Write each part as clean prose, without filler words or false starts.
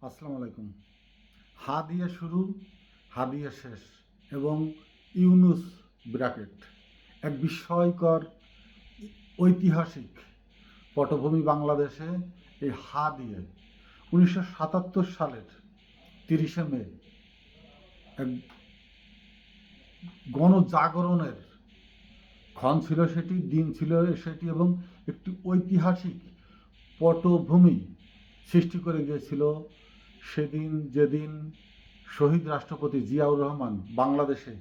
আসসালামু আলাইকুম। হা দিয়ে শুরু, হা দিয়ে শেষ এবং ইউনুস ব্র্যাকেট এক বিস্ময়কর ঐতিহাসিক পটভূমি বাংলাদেশে। এই হা দিয়ে 1977 সালের 30শে মে এক গণজাগরণের ক্ষণ ছিল সেটি, দিন ছিল সেটি এবং একটি ঐতিহাসিক পটভূমি সৃষ্টি করে গিয়েছিল সেদিন, যেদিন শহীদ রাষ্ট্রপতি জিয়াউর রহমান বাংলাদেশে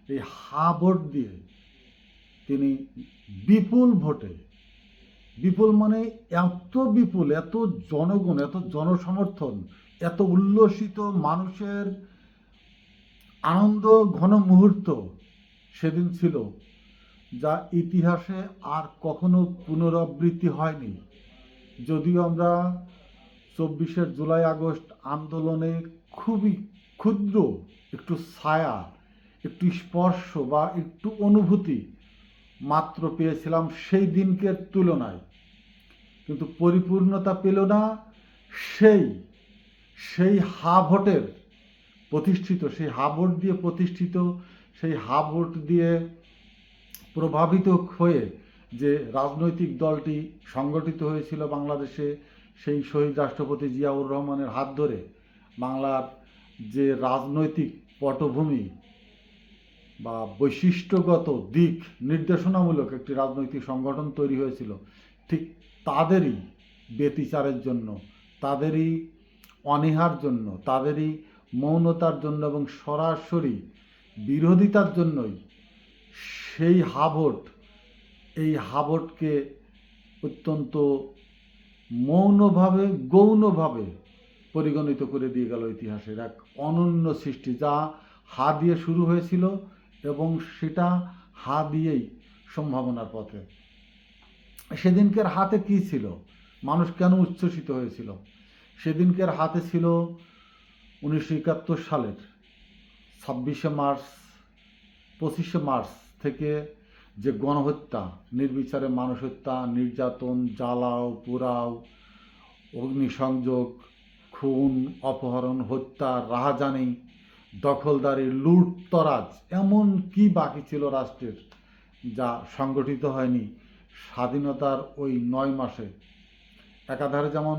এই হা ভোট দিয়ে তিনি বিপুল ভোটে, বিপুল মানে এত বিপুল, এত জনগণ, এত জনসমর্থন, এত উল্লসিত মানুষের আনন্দ ঘন মুহূর্ত সেদিন ছিল, যা ইতিহাসে আর কখনো পুনরাবৃত্তি হয়নি। যদিও আমরা 24শে জুলাই-আগস্ট আন্দোলনে খুবই ক্ষুদ্র একটু ছায়া, একটু স্পর্শ বা একটু অনুভূতি মাত্র পেয়েছিলাম সেই দিনকের তুলনায়, কিন্তু পরিপূর্ণতা পেল না সেই সেই হা ভোটের প্রতিষ্ঠিত, সেই হা ভোট দিয়ে প্রতিষ্ঠিত, সেই হা ভোট দিয়ে প্রভাবিত হয়ে যে রাজনৈতিক দলটি সংগঠিত হয়েছিল বাংলাদেশে, সেই শহীদ রাষ্ট্রপতি জিয়াউর রহমানের হাত ধরে বাংলার যে রাজনৈতিক পটভূমি বা বৈশিষ্ট্যগত দিক নির্দেশনামূলক একটি রাজনৈতিক সংগঠন তৈরি হয়েছিল, ঠিক তাদেরই ব্যতিচারের জন্য, তাদেরই অনীহার জন্য, তাদেরই মৌনতার জন্য এবং সরাসরি বিরোধিতার জন্যই সেই হাভোট, এই হাভোটকে অত্যন্ত মৌনভাবে, গৌণভাবে পরিগণিত করে দিয়ে গেল ইতিহাসের এক অনন্য সৃষ্টি, যা হা দিয়ে শুরু হয়েছিল এবং সেটা হা দিয়েই সম্ভাবনার পথে। সেদিনকের হাতে কি ছিল? মানুষ কেন উচ্ছ্বসিত হয়েছিল? সেদিনকের হাতে ছিল 1971 সালের 26শে মার্চ, 25শে মার্চ থেকে যে গণহত্যা, নির্বিচারে মানুষ হত্যা, নির্যাতন, জ্বালাও পোড়াও, অগ্নিসংযোগ, খুন, অপহরণ, হত্যা, রাহাজানি, দখলদারি, লুটতরাজ, এমন কি বাকি ছিল রাষ্ট্রের যা সংগঠিত হয়নি স্বাধীনতার ওই 9 মাসে? একাধারে যেমন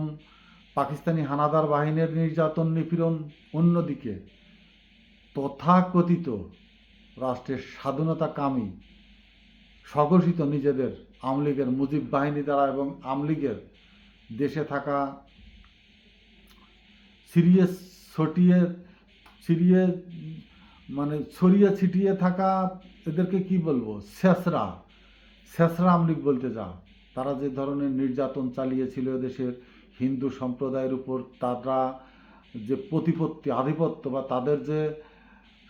পাকিস্তানি হানাদার বাহিনীর নির্যাতন নিপীড়ন, অন্যদিকে তথাকথিত রাষ্ট্রের স্বাধীনতাকামী স্বঘোষিত নিজেদের আওয়ামী লীগের মুজিব বাহিনী দ্বারা এবং আওয়ামী লীগের দেশে থাকা ছিড়িয়ে ছটিয়ে ছিড়িয়ে মানে ছড়িয়ে ছিটিয়ে থাকা, এদেরকে কি বলবো, ছেঁচড়া ছেঁচড়া আওয়ামী লীগ বলতে যা, তারা যে ধরনের নির্যাতন চালিয়েছিল দেশের হিন্দু সম্প্রদায়ের উপর, তারা যে প্রতিপত্তি, আধিপত্য বা তাদের যে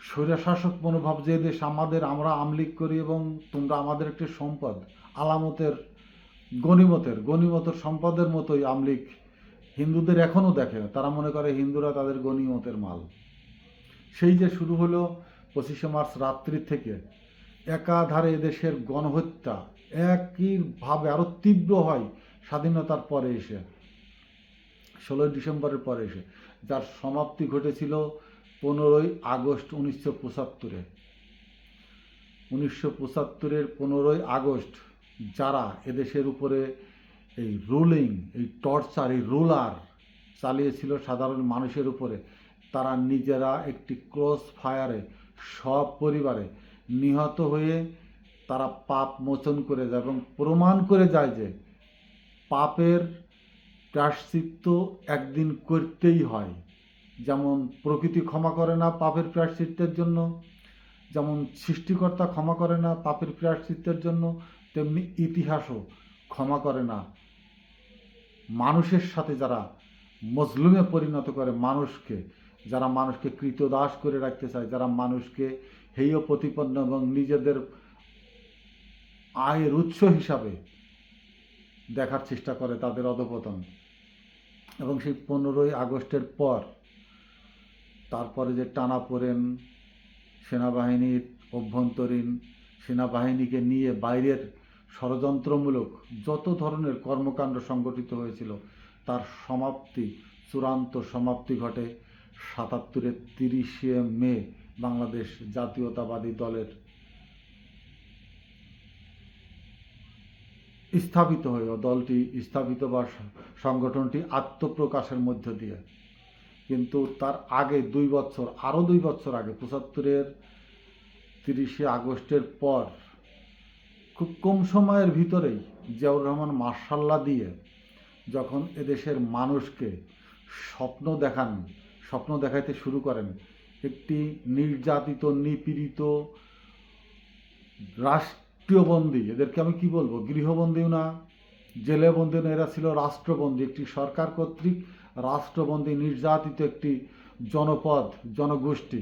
স্বৈরশাসক মনোভাব, যে দেশ আমাদের, আমরা আমলিক করি এবং তোমরা আমাদের একটি সম্পদ, আলামতের গনিমতের সম্পদের মতোই আমলিক হিন্দুদের এখনও দেখে। তারা মনে করে হিন্দুরা তাদের গনিমতের মাল। সেই যে শুরু হলো 25শে মার্চ রাত্রি থেকে, একাধারে এদেশের গণহত্যা একইভাবে আরও তীব্র হয় স্বাধীনতার পরে এসে, 16ই ডিসেম্বরের পরে এসে, যার সমাপ্তি ঘটেছিল 15ই আগস্ট 1975-এ। 1975-এর 15ই আগস্ট যারা এদেশের উপরে এই রুলিং, এই টর্চার, এই রুলার চালিয়েছিল সাধারণ মানুষের উপরে, তারা নিজেরা একটি ক্রস ফায়ারে সব পরিবারে নিহত হয়ে তারা পাপ মোচন করে যায় এবং প্রমাণ করে যায় যে পাপের প্রায়শ্চিত্ত একদিন করতেই হয়। যেমন প্রকৃতি ক্ষমা করে না পাপের প্রায়শ্চিত্তের জন্য, যেমন সৃষ্টিকর্তা ক্ষমা করে না পাপের প্রায়শ্চিত্তের জন্য, তেমনি ইতিহাসও ক্ষমা করে না মানুষের সাথে যারা মজলুমে পরিণত করে মানুষকে, যারা মানুষকে কৃতদাস করে রাখতে চায়, যারা মানুষকে হেয় প্রতিপন্ন এবং নিজেদের আয়ের উৎস হিসাবে দেখার চেষ্টা করে, তাদের অধঃপতন। এবং সেই 15ই আগস্টের পর তারপরে যে টানাপোড়েন, সেনাবাহিনীর অভ্যন্তরীণ, সেনাবাহিনীকে নিয়ে বাইরের ষড়যন্ত্রমূলক যত ধরনের কর্মকাণ্ড সংগঠিত হয়েছিল, তার সমাপ্তি চূড়ান্ত সমাপ্তি ঘটে ৭৭-এর ৩০শে মে বাংলাদেশ জাতীয়তাবাদী দলের স্থাপিত হয়ে, দলটি স্থাপিত বা সংগঠনটি আত্মপ্রকাশের মধ্য দিয়ে। কিন্তু তার আগে ২ বছর, আরও ২ বছর আগে ৭৫-এর ৩০শে আগস্টের পর খুব কম সময়ের ভিতরেই জিয়াউর রহমান মার্শাল্লাহ দিয়ে যখন এদেশের মানুষকে স্বপ্ন দেখাইতে শুরু করেন, একটি নির্যাতিত, নিপীড়িত, রাষ্ট্রীয় বন্দী, এদেরকে আমি কি বলবো, গৃহবন্দীও না, জেলে বন্দী না, এরা ছিল রাষ্ট্রবন্দী, একটি সরকার কর্তৃক রাষ্ট্রবন্দী নির্যাতিত একটি জনপদ, জনগোষ্ঠী।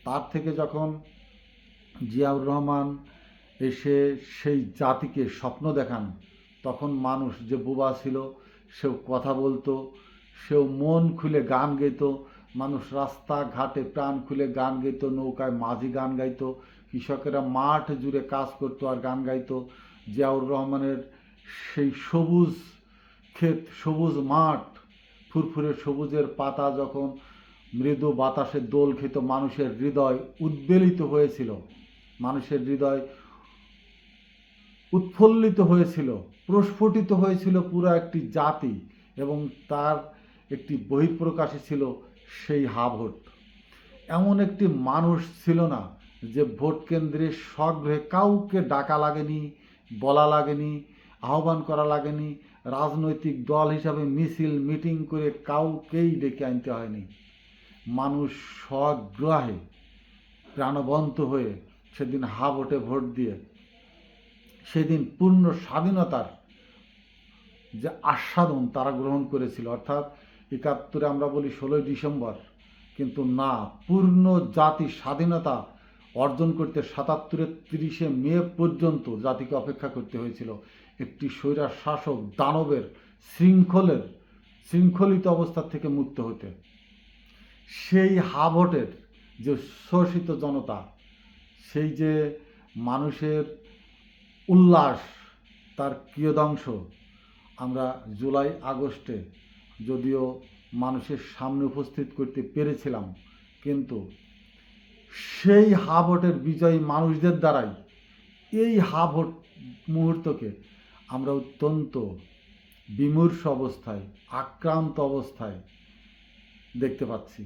তার থেকে যখন জিয়াউর রহমান এসে সেই জাতিকে স্বপ্ন দেখান, তখন মানুষ যে বোবা ছিল, সেও কথা বলতো, সেও মন খুলে গান গাইত, মানুষ রাস্তাঘাটে প্রাণ খুলে গান গাইত, নৌকায় মাঝি গান গাইত, কৃষকেরা মাঠ জুড়ে কাজ করতো আর গান গাইত। জিয়াউর রহমানের সেই সবুজ ক্ষেত, সবুজ মাঠ, ফুরফুরে সবুজের পাতা যখন মৃদু বাতাসে দোল খেত, মানুষের হৃদয় উদ্বেলিত হয়েছিল, মানুষের হৃদয় উৎফুল্লিত হয়েছিল, প্রস্ফুটিত হয়েছিল পুরো একটি জাতি, এবং তার একটি বহিঃপ্রকাশই ছিল সেই হা ভোট। এমন একটি মানুষ ছিল না যে ভোট কেন্দ্রে স্বগৃহে কাউকে ডাকা লাগেনি, বলা লাগেনি, আহ্বান করা লাগেনি, রাজনৈতিক দল হিসাবে মিছিল মিটিং করে কাউকেই ডেকে আনতে হয়নি। মানুষ স্বগৃহে প্রাণবন্ত হয়ে সেদিন হা ভোটে ভোট দিয়ে সেদিন পূর্ণ স্বাধীনতার যে আস্বাদন তারা গ্রহণ করেছিল। অর্থাৎ ৭১-এ আমরা বলি ১৬ই ডিসেম্বর, কিন্তু না, পূর্ণ জাতি স্বাধীনতা অর্জন করতে ৭৭-এর ৩০শে মে পর্যন্ত জাতিকে অপেক্ষা করতে হয়েছিল একটি স্বৈরার শাসক দানবের শৃঙ্খলিত অবস্থা থেকে মুক্ত হতে। সেই হা ভোটের যে শোষিত জনতা, সেই যে মানুষের উল্লাস, তার কিয়দাংশ আমরা জুলাই আগস্টে যদিও মানুষের সামনে উপস্থিত করতে পেরেছিলাম, কিন্তু সেই হা ভোটের বিজয়ী মানুষদের দ্বারাই এই হা ভোট মুহূর্তকে আমরা অত্যন্ত বিমূর্ষ অবস্থায়, আক্রান্ত অবস্থায় দেখতে পাচ্ছি।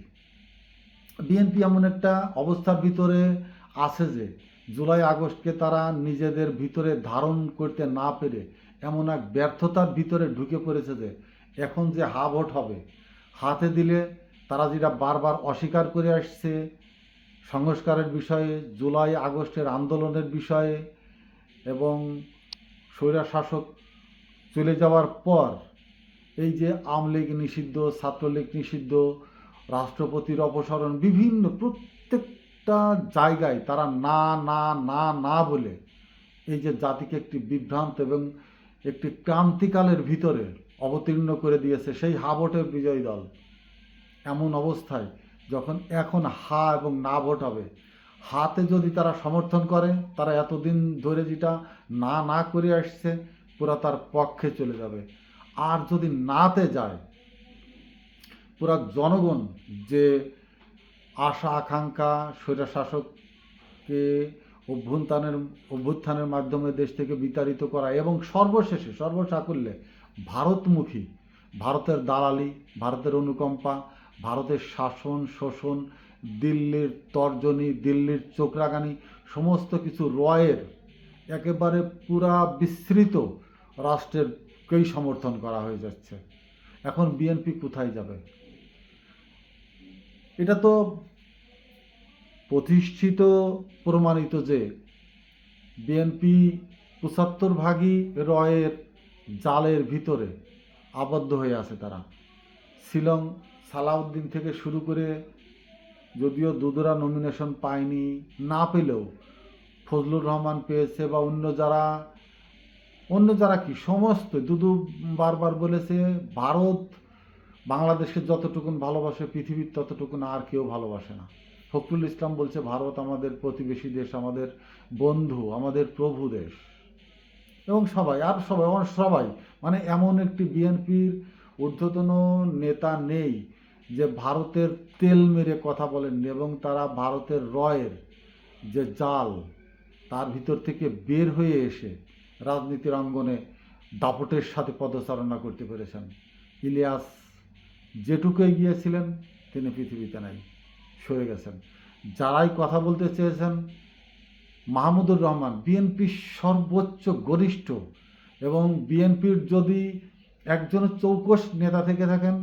বিএনপি এমন একটা অবস্থার ভিতরে আছে যে জুলাই আগস্টকে তারা নিজেদের ভিতরে ধারণ করতে না পেরে এমন এক ব্যর্থতার ভিতরে ঢুকে পড়েছে যে এখন যে হা ভোট হবে, হাতে দিলে তারা যেটা বারবার অস্বীকার করে আসছে, সংস্কারের বিষয়ে, জুলাই আগস্টের আন্দোলনের বিষয়ে, এবং স্বৈরশাসক চলে যাওয়ার পর এই যে আওয়ামী লীগ নিষিদ্ধ, ছাত্রলীগ নিষিদ্ধ, রাষ্ট্রপতির অপসারণ, বিভিন্ন প্রত্যেকটা জায়গায় তারা না না না না বলে এই যে জাতিকে একটি বিভ্রান্ত এবং একটি ক্রান্তিকালের ভিতরে অবতীর্ণ করে দিয়েছে সেই হা ভোটের বিজয়ী দল। এমন অবস্থায় যখন এখন হা এবং না ভোট হবে, হাতে যদি তারা সমর্থন করে, তারা এতদিন ধরে যেটা না না করে আসছে পুরা তার পক্ষে চলে যাবে। আর যদি নাতে যায়, পুরা জনগণ যে আশা আকাঙ্ক্ষা স্বৈরশাসককে অভ্যুত্থানের মাধ্যমে দেশ থেকে বিতাড়িত করা এবং সর্বশেষে সর্বসাকুল্যে ভারতমুখী, ভারতের দালালি, ভারতের অনুকম্পা, ভারতের শাসন শোষণ, দিল্লির তর্জনী, দিল্লির চোখরাগানি, সমস্ত কিছু রয়ের একেবারে পুরা বিস্তৃত রাষ্ট্রেরকেই সমর্থন করা হয়ে যাচ্ছে। এখন বিএনপি কোথায় যাবে? এটা তো প্রতিষ্ঠিত, প্রমাণিত যে বিএনপি ৭৫ রয়ের জালের ভিতরে আবদ্ধ হয়ে আছে। তারা শিলং সালাউদ্দিন থেকে শুরু করে, যদিও দুদরা নমিনেশন পায়নি, না পেলেও ফজলুর রহমান পেয়েছে, বা অন্য যারা কি সমস্ত, দুদু বারবার বলেছে ভারত বাংলাদেশকে যতটুকুন ভালোবাসে পৃথিবীর ততটুকুন আর কেউ ভালোবাসে না। ফখরুল ইসলাম বলছে ভারত আমাদের প্রতিবেশী দেশ, আমাদের বন্ধু, আমাদের প্রভু দেশ, এবং সবাই মানে এমন একটি বিএনপির ঊর্ধ্বতন নেতা নেই যে ভারতের তেল মেরে কথা বলেননি, এবং তারা ভারতের রয়ের যে জাল তার ভিতর থেকে বের হয়ে এসে রাজনীতির অঙ্গনে দাপটের সাথে পদচারণা করতে পেরেছেন। ইলিয়াস যেটুকু এগিয়েছিলেন তিনি পৃথিবীতে নাই, সরে গেছেন। যারাই কথা বলতে চেয়েছেন, মাহমুদুর রহমান বিএনপির সর্বোচ্চ গরিষ্ঠ, এবং বিএনপির যদি একজন চৌকস নেতা থেকে থাকেন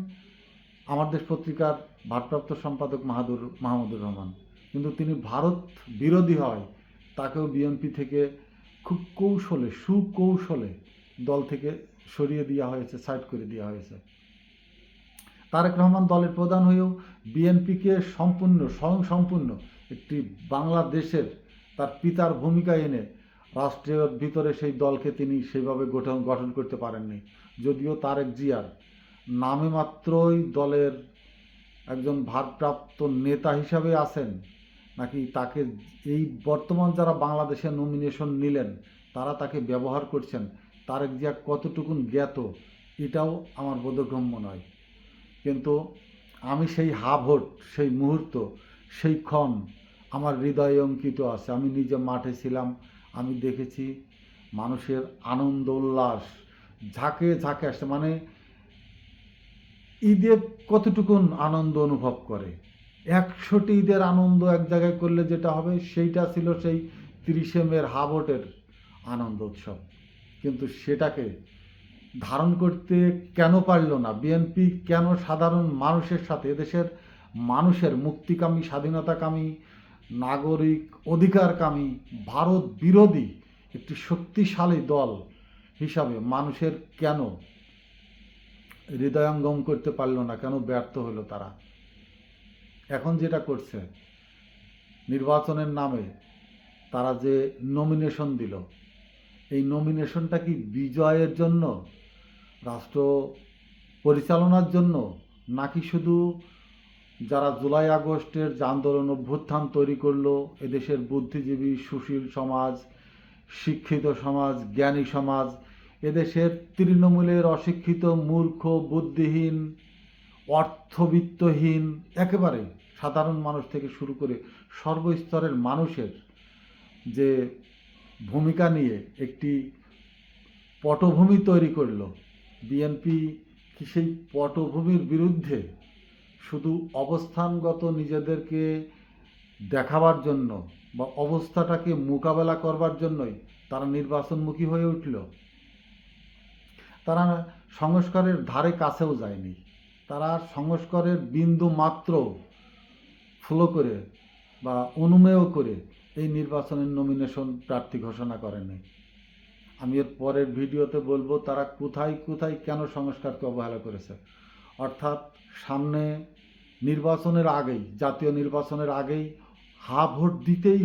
আমার দেশ পত্রিকার ভারপ্রাপ্ত সম্পাদক মাহমুদুর রহমান, কিন্তু তিনি ভারত বিরোধী হয় তাকেও বিএনপি থেকে খুব সুকৌশলে দল থেকে সরিয়ে দেওয়া হয়েছে, সাইড করে দেওয়া হয়েছে। তারেক রহমান দলের প্রধান হয়েও বিএনপিকে স্বয়ংসম্পূর্ণ একটি বাংলাদেশের তার পিতার ভূমিকা এনে রাষ্ট্রের ভিতরে সেই দলকে তিনি সেইভাবে গঠন করতে পারেননি। যদিও তারেক জিয়ার নামে মাত্রই দলের একজন ভারপ্রাপ্ত নেতা হিসাবে আছেন, নাকি তাকে এই বর্তমান যারা বাংলাদেশে নমিনেশন নিলেন তারা তাকে ব্যবহার করছেন, তারেক জিয়া কতটুকুন জ্ঞাত এটাও আমার বোধগম্য নয়। কিন্তু আমি সেই হাভোট, সেই মুহূর্ত, সেই ক্ষণ আমার হৃদয়ে অঙ্কিত আছে। আমি নিজে মাঠে ছিলাম, আমি দেখেছি মানুষের আনন্দ উল্লাস ঝাঁকে ঝাঁকে আসছে। মানে ঈদে কতটুকুন আনন্দ অনুভব করে, 100টি ঈদের আনন্দ এক জায়গায় করলে যেটা হবে সেইটা ছিল সেই 30শে মের হাভোটের আনন্দ উৎসব। কিন্তু সেটাকে ধারণ করতে কেন পারল না বিএনপি? কেন সাধারণ মানুষের সাথে, এদেশের মানুষের মুক্তিকামী, স্বাধীনতাকামী, নাগরিক অধিকারকামী, ভারত বিরোধী একটি শক্তিশালী দল হিসাবে মানুষের কেন হৃদয়ঙ্গম করতে পারল না? কেন ব্যর্থ হলো তারা? এখন যেটা করছে, নির্বাচনের নামে তারা যে নমিনেশন দিল, এই নমিনেশনটা কি বিজয়ের জন্য, রাষ্ট্র পরিচালনার জন্য, নাকি শুধু যারা জুলাই আগস্টের যে আন্দোলন অভ্যুত্থান তৈরি করলো, এদেশের বুদ্ধিজীবী, সুশীল সমাজ, শিক্ষিত সমাজ, জ্ঞানী সমাজ, এদেশের তৃণমূলের অশিক্ষিত, মূর্খ, বুদ্ধিহীন, অর্থবিত্তহীন, একেবারে সাধারণ মানুষ থেকে শুরু করে সর্বস্তরের মানুষের যে ভূমিকা নিয়ে একটি পটভূমি তৈরি করলো, বিএনপি কি সেই পটভূমির বিরুদ্ধে শুধু অবস্থানগত নিজেদেরকে দেখাবার জন্য বা অবস্থাটাকে মোকাবেলা করবার জন্যই তারা নির্বাচনমুখী হয়ে উঠল? তারা সংস্কারের ধারে কাছেও যায়নি, তারা সংস্কারের বিন্দু মাত্র ফলো করে বা অনুমেয় করে এই নির্বাচনের নমিনেশন প্রার্থী ঘোষণা করেনি। আমি এর পরের ভিডিওতে বলবো তারা কোথায় কোথায় কেন সংস্কারকে অবহেলা করেছে। অর্থাৎ সামনে নির্বাচনের আগেই, জাতীয় নির্বাচনের আগেই ভোট দিতেই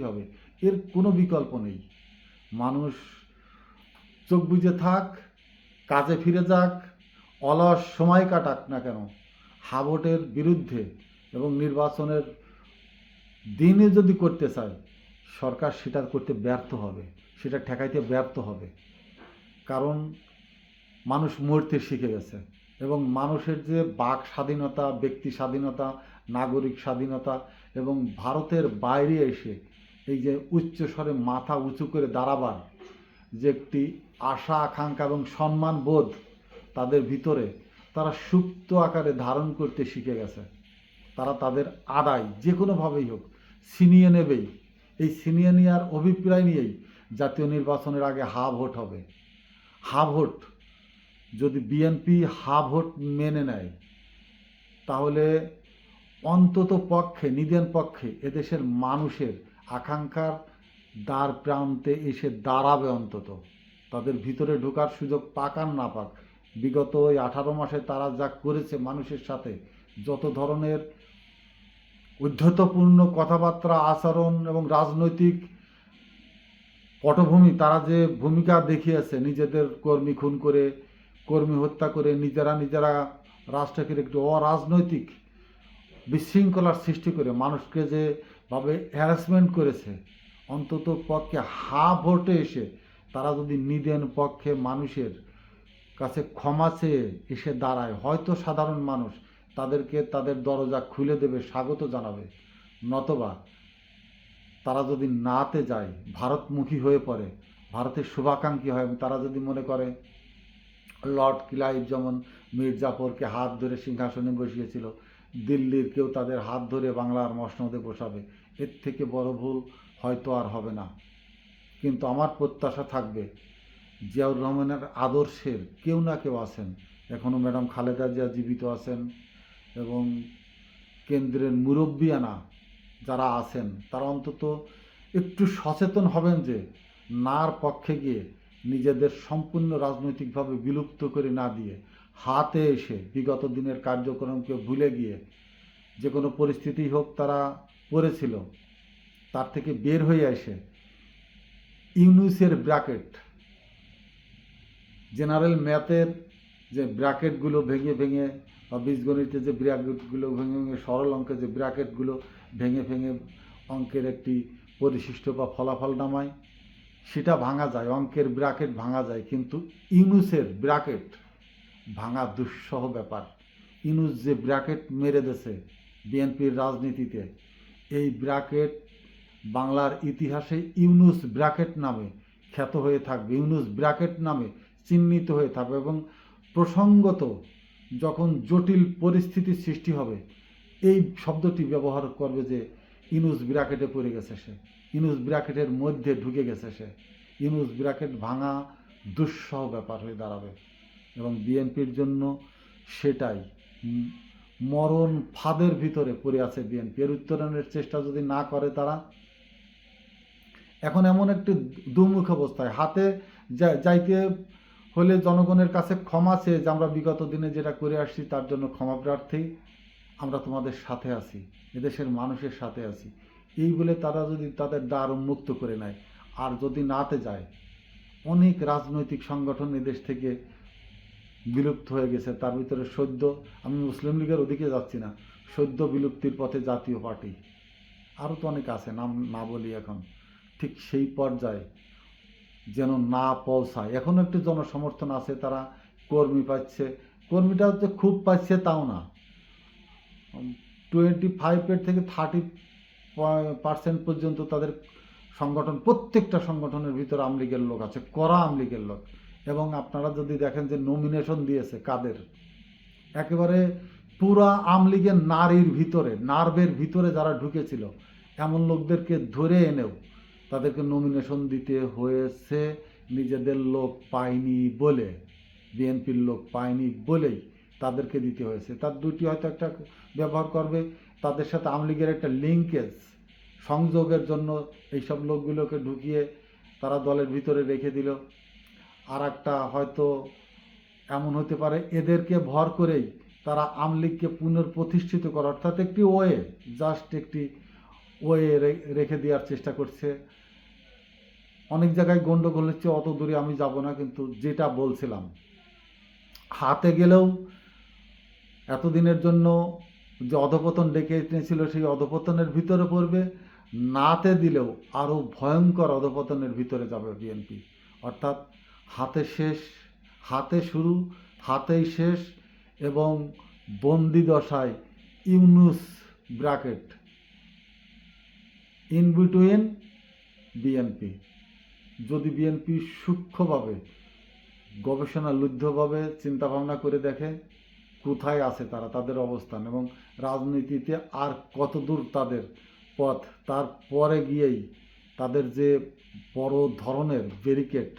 হবে, এর কোনো বিকল্প নেই। মানুষ চোখ বুজে থাক, কাজে ফিরে যাক, অলস সময় কাটাক না কেন, ভোটের বিরুদ্ধে এবং নির্বাচনের দিনে যদি করতে চায়, সরকার সেটা করতে ব্যর্থ হবে, সেটা ঠেকাইতে ব্যর্থ হবে। কারণ মানুষ মরতে শিখে গেছে, এবং মানুষের যে বাক স্বাধীনতা, ব্যক্তি স্বাধীনতা, নাগরিক স্বাধীনতা, এবং ভারতের বাইরে এসে এই যে উচ্চস্বরে মাথা উঁচু করে দাঁড়াবার যে একটি আশা, আকাঙ্ক্ষা এবং সম্মান বোধ তাদের ভিতরে তারা সুপ্ত আকারে ধারণ করতে শিখে গেছে। তারা তাদের আদায় যে কোনোভাবেই হোক ছিনিয়ে নেবেই। এই ছিনিয়ে নেওয়ার অভিপ্রায় নিয়েই জাতীয় নির্বাচনের আগে ভোট হবে। ভোট যদি বিএনপি ভোট মেনে নেয়, তাহলে অন্তত পক্ষে নিদেন পক্ষে এদেশের মানুষের আকাঙ্ক্ষার দ্বার প্রান্তে এসে দাঁড়াবে। অন্তত তাদের ভিতরে ঢোকার সুযোগ পাক আর না পাক, বিগত ওই 18 মাসে তারা যা করেছে মানুষের সাথে, যত ধরনের উদ্ধতপূর্ণ কথাবার্তা, আচরণ এবং রাজনৈতিক পটভূমি তারা যে ভূমিকা দেখিয়েছে, নিজেদের কর্মী খুন করে, কর্মী হত্যা করে, নিজেরা রাষ্ট্রকে একটি অরাজনৈতিক বিশৃঙ্খলার সৃষ্টি করে মানুষকে যেভাবে হ্যারাসমেন্ট করেছে, অন্তত পক্ষে ভোটে এসে তারা যদি নিদেন পক্ষে মানুষের কাছে ক্ষমা চেয়ে এসে দাঁড়ায়, হয়তো সাধারণ মানুষ তাদেরকে তাদের দরজা খুলে দেবে, স্বাগত জানাবে। নতবা তারা যদি নাতে যায়, ভারতমুখী হয়ে পড়ে, ভারতের শুভাকাঙ্ক্ষী হয়, তারা যদি মনে করে লর্ড ক্লাইভ যেমন মীর জাফরকে হাত ধরে সিংহাসনে বসিয়েছিল, দিল্লির কেউ তাদের হাত ধরে বাংলার মসনদে বসাবে, এর থেকে বড় ভুল হয়তো আর হবে না। কিন্তু আমার প্রত্যাশা থাকবে জিয়াউর রহমানের আদর্শের কেউ না কেউ আছেন, এখনও ম্যাডাম খালেদা জিয়া জীবিত আছেন, এবং কেন্দ্রের মুরব্বিয়ানা যারা আছেন তারা অন্তত একটু সচেতন হবেন যে নার পক্ষে গিয়ে নিজেদের সম্পূর্ণ রাজনৈতিকভাবে বিলুপ্ত করে না দিয়ে হাতে এসে বিগত দিনের কার্যক্রমকে ভুলে গিয়ে যে কোনো পরিস্থিতি হোক তারা করেছিল, তার থেকে বের হয়ে এসে ইউনুসের ব্র্যাকেট, জেনারেল ম্যাথের যে ব্র্যাকেটগুলো ভেঙে ভেঙে, বা বীজগণিতে যে ব্র্যাকেটগুলো ভেঙে ভেঙে, সরল অঙ্কের যে ব্র্যাকেটগুলো ভেঙে ভেঙে অঙ্কের একটি পরিশিষ্ট বা ফলাফল নামায়, সেটা ভাঙা যায়, অঙ্কের ব্র্যাকেট ভাঙা যায়, কিন্তু ইউনুসের ব্র্যাকেট ভাঙা দুঃসহ ব্যাপার। ইউনুস যে ব্র্যাকেট মেরে দেছে বিএনপির রাজনীতিতে, এই ব্র্যাকেট বাংলার ইতিহাসে ইউনুস ব্র্যাকেট নামে খ্যাত হয়ে থাকবে, ইউনুস ব্র্যাকেট নামে চিহ্নিত হয়ে থাকবে, এবং প্রসঙ্গত যখন জটিল পরিস্থিতির সৃষ্টি হবে এই শব্দটি ব্যবহার করবে যে ইউনুস ব্র্যাকেটে পড়ে গেছে সে, ইউনুস ব্র্যাকেটের মধ্যে ঢুকে গেছে সে। ইউনুস ব্র্যাকেট ভাঙা দুঃসহ ব্যাপার হয়ে দাঁড়াবে, এবং বিএনপির জন্য সেটাই মরণ ফাঁদের ভিতরে পড়ে আছে বিএনপি। এর উত্তরণের চেষ্টা যদি না করে তারা, এখন এমন একটি দুমুখ অবস্থায়, হাতে যাইতে হলে জনগণের কাছে ক্ষমা চেয়ে যে আমরা বিগত দিনে যেটা করে আসছি তার জন্য ক্ষমা প্রার্থী, আমরা তোমাদের সাথে আছি, এদেশের মানুষের সাথে আছি, এই বলে তারা যদি তাদের দ্বার উন্মুক্ত করে নেয়, আর যদি নাতে যায়, অনেক রাজনৈতিক সংগঠন এদেশ থেকে বিলুপ্ত হয়ে গেছে, তার ভিতরে সদ্য, আমি মুসলিম লীগের ওদিকে যাচ্ছি না, সদ্য বিলুপ্তির পথে জাতীয় পার্টি, আরও তো অনেক আছে, নাম না বলি এখন, ঠিক সেই পর্যায়ে যেন না পৌঁছায়। এখন একটু জনসমর্থন আছে, তারা কর্মী পাচ্ছে, কর্মীটা হচ্ছে খুব পাচ্ছে তাও না, 25 থেকে 30% পর্যন্ত তাদের সংগঠন, প্রত্যেকটা সংগঠনের ভিতরে আওয়ামী লীগের লোক আছে, কড়া আওয়ামী লীগের লোক। এবং আপনারা যদি দেখেন যে নমিনেশন দিয়েছে কাদের, একেবারে পুরা আওয়ামী লীগের নারীর ভিতরে, নার্ভের ভিতরে যারা ঢুকেছিল এমন লোকদেরকে ধরে এনেও তাদেরকে নমিনেশন দিতে হয়েছে, নিজেদের লোক পায়নি বলে, বিএনপির লোক পায়নি বলেই তাদেরকে দিতে হয়েছে। তার দুটি হয়তো একটা ব্যবহার করবে, তাদের সাথে আওয়ামী লীগের একটা লিঙ্কেজ সংযোগের জন্য এইসব লোকগুলোকে ঢুকিয়ে তারা দলের ভিতরে রেখে দিল, আর একটা হয়তো এমন হতে পারে এদেরকে ভর করেই তারা আওয়ামী লীগকে পুনর্প্রতিষ্ঠিত করা, অর্থাৎ একটি ওয়ে, জাস্ট একটি ওয়ে রেখে দেওয়ার চেষ্টা করছে। অনেক জায়গায় গণ্ডগোল হচ্ছে, অত দূরে আমি যাব না, কিন্তু যেটা বলছিলাম, হাতে গেলেও এতদিনের জন্য যে অধপতন ডেকে এনেছিল সেই অধপতনের ভিতরে পড়বে, নাতে দিলেও আরও ভয়ঙ্কর অধপতনের ভিতরে যাবে বিএনপি। অর্থাৎ হাতে শেষ, হাতে শুরু, হাতেই শেষ, এবং বন্দি দশায় Yunus bracket in between BNP. যদি বিএনপি সূক্ষ্মভাবে, গবেষণালুব্ধভাবে চিন্তাভাবনা করে দেখে কোথায় আছে তারা, তাদের অবস্থান, এবং রাজনীতিতে আর কত দূর তাদের পথ, তারপরে গিয়েই তাদের যে বড় ধরনের ব্যারিকেড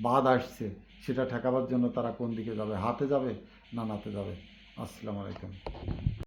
বাধ আসছে সেটা ঠেকাবার জন্য তারা কোন দিকে যাবে, হাতে যাবে না নাতে যাবে। আসসালামু আলাইকুম।